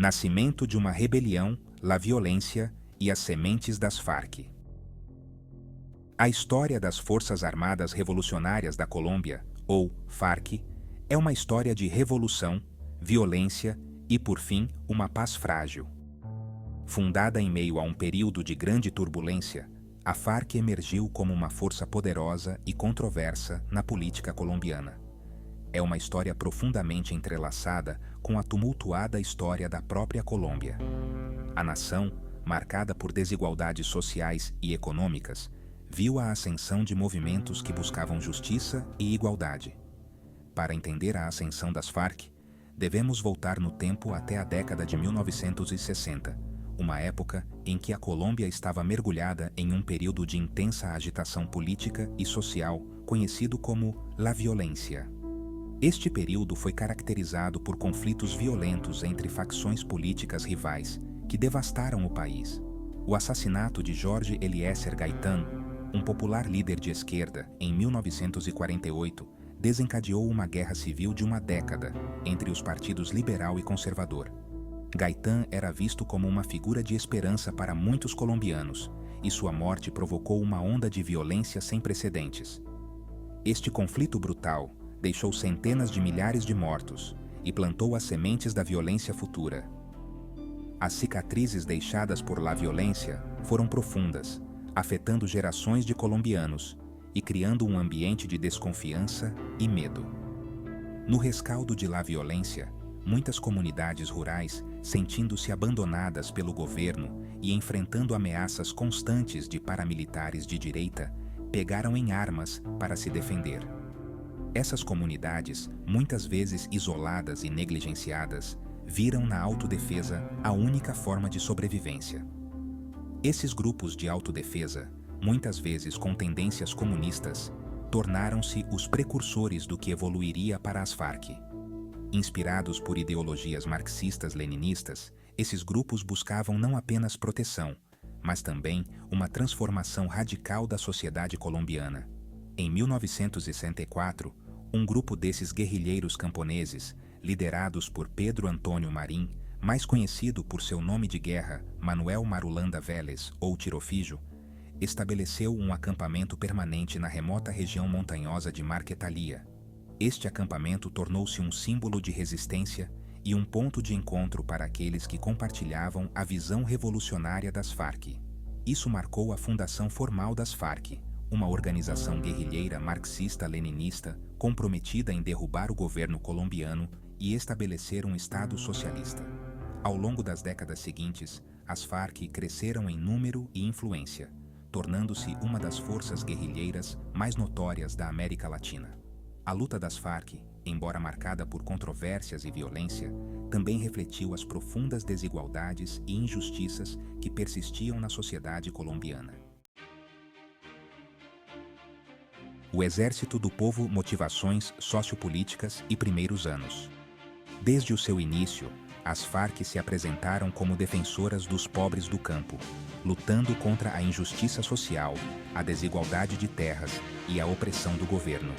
Nascimento de uma rebelião, la violência e as sementes das Farc. A história das Forças Armadas Revolucionárias da Colômbia, ou FARC, é uma história de revolução, violência e, por fim, uma paz frágil. Fundada em meio a um período de grande turbulência, a FARC emergiu como uma força poderosa e controversa na política colombiana. É uma história profundamente entrelaçada com a tumultuada história da própria Colômbia. A nação, marcada por desigualdades sociais e econômicas, viu a ascensão de movimentos que buscavam justiça e igualdade. Para entender a ascensão das Farc, devemos voltar no tempo até a década de 1960, uma época em que a Colômbia estava mergulhada em um período de intensa agitação política e social, conhecido como la violência. Este período foi caracterizado por conflitos violentos entre facções políticas rivais que devastaram o país. O assassinato de Jorge Eliezer Gaitán, um popular líder de esquerda, em 1948, desencadeou uma guerra civil de uma década entre os partidos liberal e conservador. Gaitán era visto como uma figura de esperança para muitos colombianos, e sua morte provocou uma onda de violência sem precedentes. Este conflito brutal deixou centenas de milhares de mortos e plantou as sementes da violência futura. As cicatrizes deixadas por la violência foram profundas, afetando gerações de colombianos e criando um ambiente de desconfiança e medo. No rescaldo de la violência, muitas comunidades rurais, sentindo-se abandonadas pelo governo e enfrentando ameaças constantes de paramilitares de direita, pegaram em armas para se defender. Essas comunidades, muitas vezes isoladas e negligenciadas, viram na autodefesa a única forma de sobrevivência. Esses grupos de autodefesa, muitas vezes com tendências comunistas, tornaram-se os precursores do que evoluiria para as Farc. Inspirados por ideologias marxistas-leninistas, esses grupos buscavam não apenas proteção, mas também uma transformação radical da sociedade colombiana. Em 1964, um grupo desses guerrilheiros camponeses, liderados por Pedro Antônio Marín, mais conhecido por seu nome de guerra, Manuel Marulanda Vélez ou Tirofijo, estabeleceu um acampamento permanente na remota região montanhosa de Marquetalia. Este acampamento tornou-se um símbolo de resistência e um ponto de encontro para aqueles que compartilhavam a visão revolucionária das Farc. Isso marcou a fundação formal das Farc, uma organização guerrilheira marxista-leninista comprometida em derrubar o governo colombiano e estabelecer um Estado socialista. Ao longo das décadas seguintes, as Farc cresceram em número e influência, tornando-se uma das forças guerrilheiras mais notórias da América Latina. A luta das Farc, embora marcada por controvérsias e violência, também refletiu as profundas desigualdades e injustiças que persistiam na sociedade colombiana. O Exército do Povo, motivações sociopolíticas e primeiros anos. Desde o seu início, as Farc se apresentaram como defensoras dos pobres do campo, lutando contra a injustiça social, a desigualdade de terras e a opressão do governo.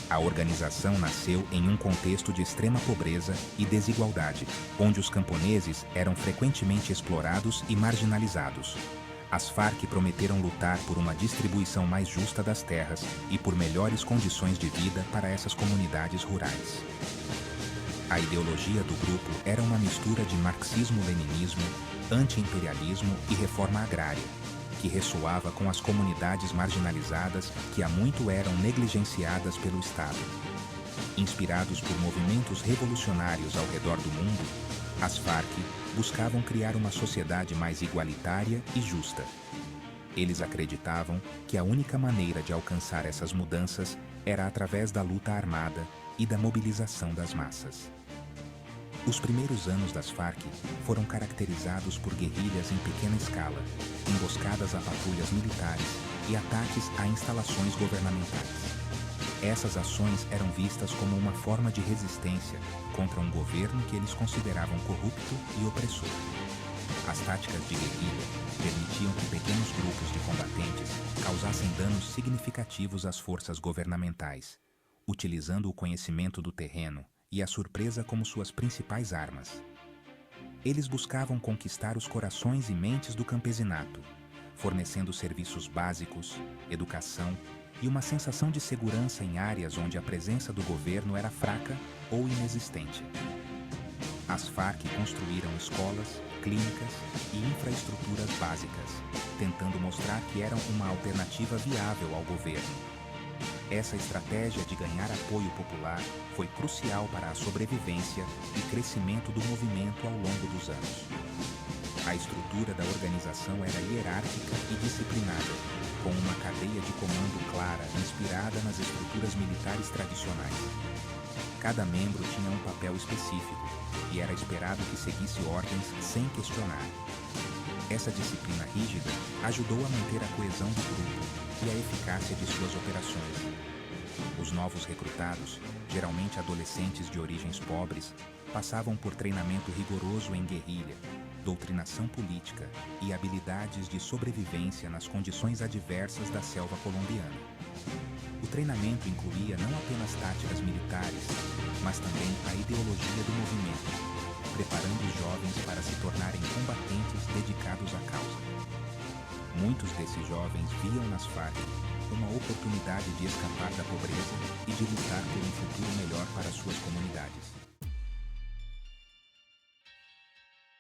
A organização nasceu em um contexto de extrema pobreza e desigualdade, onde os camponeses eram frequentemente explorados e marginalizados. As Farc prometeram lutar por uma distribuição mais justa das terras e por melhores condições de vida para essas comunidades rurais. A ideologia do grupo era uma mistura de marxismo-leninismo, anti-imperialismo e reforma agrária, que ressoava com as comunidades marginalizadas que há muito eram negligenciadas pelo Estado. Inspirados por movimentos revolucionários ao redor do mundo, as Farc buscavam criar uma sociedade mais igualitária e justa. Eles acreditavam que a única maneira de alcançar essas mudanças era através da luta armada e da mobilização das massas. Os primeiros anos das Farc foram caracterizados por guerrilhas em pequena escala, emboscadas a patrulhas militares e ataques a instalações governamentais. Essas ações eram vistas como uma forma de resistência contra um governo que eles consideravam corrupto e opressor. As táticas de guerrilha permitiam que pequenos grupos de combatentes causassem danos significativos às forças governamentais, utilizando o conhecimento do terreno e a surpresa como suas principais armas. Eles buscavam conquistar os corações e mentes do campesinato, fornecendo serviços básicos, educação e uma sensação de segurança em áreas onde a presença do governo era fraca ou inexistente. As Farc construíram escolas, clínicas e infraestruturas básicas, tentando mostrar que eram uma alternativa viável ao governo. Essa estratégia de ganhar apoio popular foi crucial para a sobrevivência e crescimento do movimento ao longo dos anos. A estrutura da organização era hierárquica e disciplinada, com uma cadeia de comando clara inspirada nas estruturas militares tradicionais. Cada membro tinha um papel específico e era esperado que seguisse ordens sem questionar. Essa disciplina rígida ajudou a manter a coesão do grupo e a eficácia de suas operações. Os novos recrutados, geralmente adolescentes de origens pobres, passavam por treinamento rigoroso em guerrilha, doutrinação política e habilidades de sobrevivência nas condições adversas da selva colombiana. O treinamento incluía não apenas táticas militares, mas também a ideologia do movimento, preparando os jovens para se tornarem combatentes dedicados à causa. Muitos desses jovens viam nas Farc uma oportunidade de escapar da pobreza e de lutar por um futuro melhor para suas comunidades.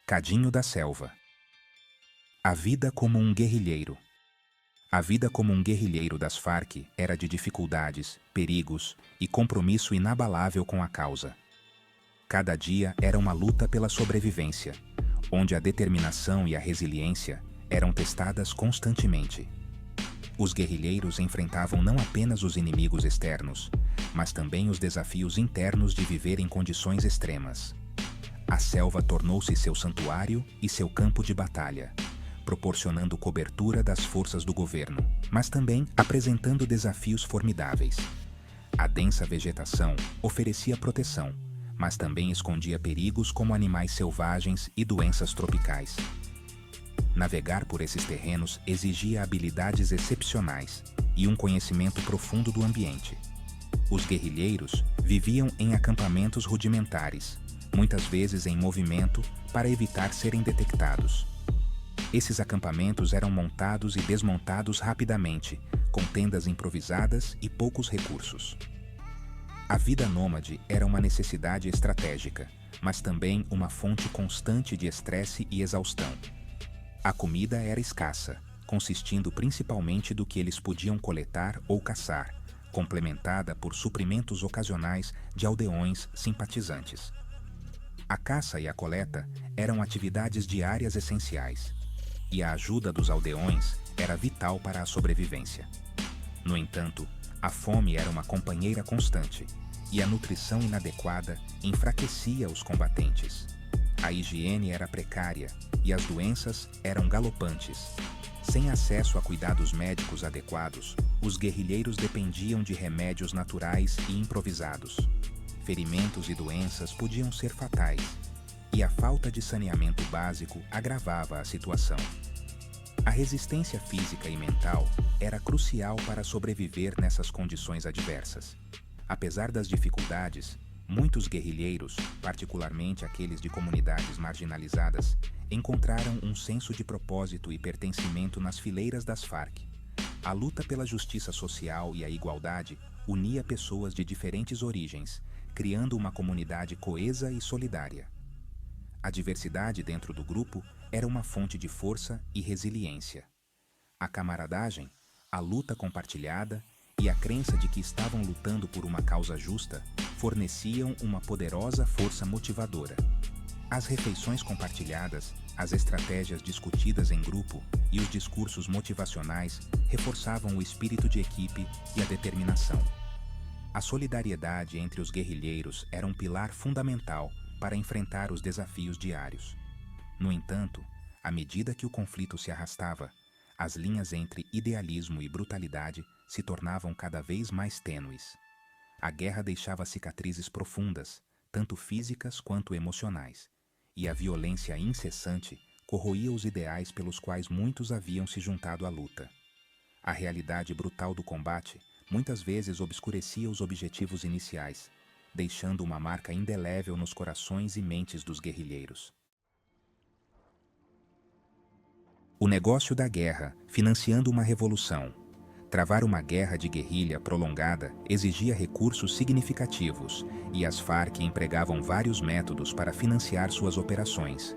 Cadinho da Selva. A vida como um guerrilheiro. A vida como um guerrilheiro das Farc era de dificuldades, perigos e compromisso inabalável com a causa. Cada dia era uma luta pela sobrevivência, onde a determinação e a resiliência eram testadas constantemente. Os guerrilheiros enfrentavam não apenas os inimigos externos, mas também os desafios internos de viver em condições extremas. A selva tornou-se seu santuário e seu campo de batalha, proporcionando cobertura das forças do governo, mas também apresentando desafios formidáveis. A densa vegetação oferecia proteção, mas também escondia perigos como animais selvagens e doenças tropicais. Navegar por esses terrenos exigia habilidades excepcionais e um conhecimento profundo do ambiente. Os guerrilheiros viviam em acampamentos rudimentares, muitas vezes em movimento para evitar serem detectados. Esses acampamentos eram montados e desmontados rapidamente, com tendas improvisadas e poucos recursos. A vida nômade era uma necessidade estratégica, mas também uma fonte constante de estresse e exaustão. A comida era escassa, consistindo principalmente do que eles podiam coletar ou caçar, complementada por suprimentos ocasionais de aldeões simpatizantes. A caça e a coleta eram atividades diárias essenciais, e a ajuda dos aldeões era vital para a sobrevivência. No entanto, a fome era uma companheira constante, e a nutrição inadequada enfraquecia os combatentes. A higiene era precária e as doenças eram galopantes. Sem acesso a cuidados médicos adequados, os guerrilheiros dependiam de remédios naturais e improvisados. Ferimentos e doenças podiam ser fatais, e a falta de saneamento básico agravava a situação. A resistência física e mental era crucial para sobreviver nessas condições adversas. Apesar das dificuldades, muitos guerrilheiros, particularmente aqueles de comunidades marginalizadas, encontraram um senso de propósito e pertencimento nas fileiras das Farc. A luta pela justiça social e a igualdade unia pessoas de diferentes origens, criando uma comunidade coesa e solidária. A diversidade dentro do grupo era uma fonte de força e resiliência. A camaradagem, a luta compartilhada e a crença de que estavam lutando por uma causa justa forneciam uma poderosa força motivadora. As refeições compartilhadas, as estratégias discutidas em grupo e os discursos motivacionais reforçavam o espírito de equipe e a determinação. A solidariedade entre os guerrilheiros era um pilar fundamental para enfrentar os desafios diários. No entanto, à medida que o conflito se arrastava, as linhas entre idealismo e brutalidade se tornavam cada vez mais tênues. A guerra deixava cicatrizes profundas, tanto físicas quanto emocionais, e a violência incessante corroía os ideais pelos quais muitos haviam se juntado à luta. A realidade brutal do combate muitas vezes obscurecia os objetivos iniciais, deixando uma marca indelével nos corações e mentes dos guerrilheiros. O negócio da guerra, financiando uma revolução. Travar uma guerra de guerrilha prolongada exigia recursos significativos, e as Farc empregavam vários métodos para financiar suas operações.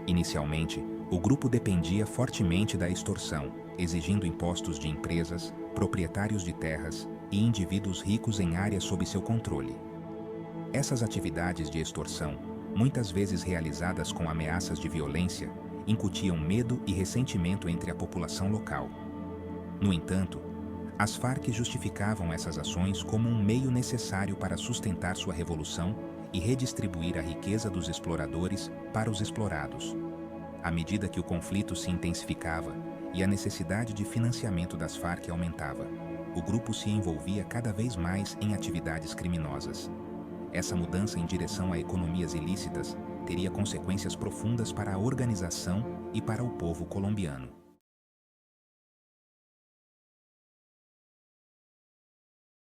Inicialmente, o grupo dependia fortemente da extorsão, exigindo impostos de empresas, proprietários de terras e indivíduos ricos em áreas sob seu controle. Essas atividades de extorsão, muitas vezes realizadas com ameaças de violência, incutiam medo e ressentimento entre a população local. No entanto, as Farc justificavam essas ações como um meio necessário para sustentar sua revolução e redistribuir a riqueza dos exploradores para os explorados. À medida que o conflito se intensificava e a necessidade de financiamento das Farc aumentava, o grupo se envolvia cada vez mais em atividades criminosas. Essa mudança em direção a economias ilícitas teria consequências profundas para a organização e para o povo colombiano.